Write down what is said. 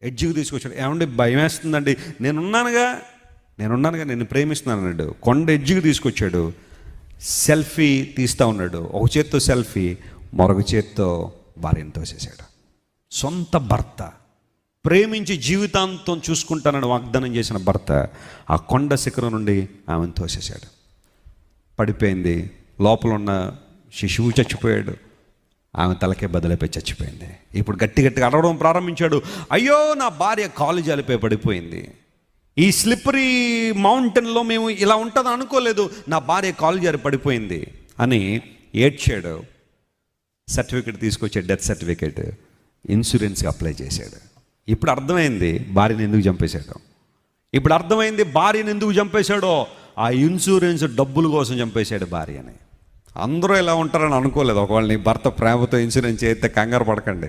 ఎడ్జ్కి తీసుకొచ్చాడు. ఏమండి భయం వేస్తుందండి, నేనున్నానుగా నిన్ను ప్రేమిస్తున్నాను అన్నాడు. కొండ ఎడ్జ్కి తీసుకొచ్చాడు. సెల్ఫీ తీస్తూ ఉన్నాడు. ఒక చేత్తో సెల్ఫీ, మరొక చేత్తో భార్యను తోసేశాడు. సొంత భర్త, ప్రేమించి జీవితాంతం చూసుకుంటానని వాగ్దానం చేసిన భర్త ఆ కొండ శిఖరం నుండి ఆమెను తోసేశాడు. పడిపోయింది. లోపల ఉన్న శిశువు చచ్చిపోయాడు. ఆమె తలకే బదులైపోయి చచ్చిపోయింది. ఇప్పుడు గట్టిగా అడగడం ప్రారంభించాడు. అయ్యో, నా భార్య కాలు జాలిపోయి పడిపోయింది. ఈ స్లిప్పరీ మౌంటైన్లో మేము ఇలా ఉంటుందని అనుకోలేదు. నా భార్య కాలు జారి పడిపోయింది అని ఏడ్చాడు. సర్టిఫికెట్ తీసుకొచ్చాడు, డెత్ సర్టిఫికెట్. ఇన్సూరెన్స్కి అప్లై చేశాడు. ఇప్పుడు అర్థమైంది భార్యను ఎందుకు చంపేశాడో. ఆ ఇన్సూరెన్స్ డబ్బుల కోసం చంపేశాడు భార్యని. అందరూ ఇలా ఉంటారని అనుకోలేదు. ఒకవేళ నీ భర్త ప్రేమతో ఇన్సూరెన్స్ చేస్తే కంగారు పడకండి.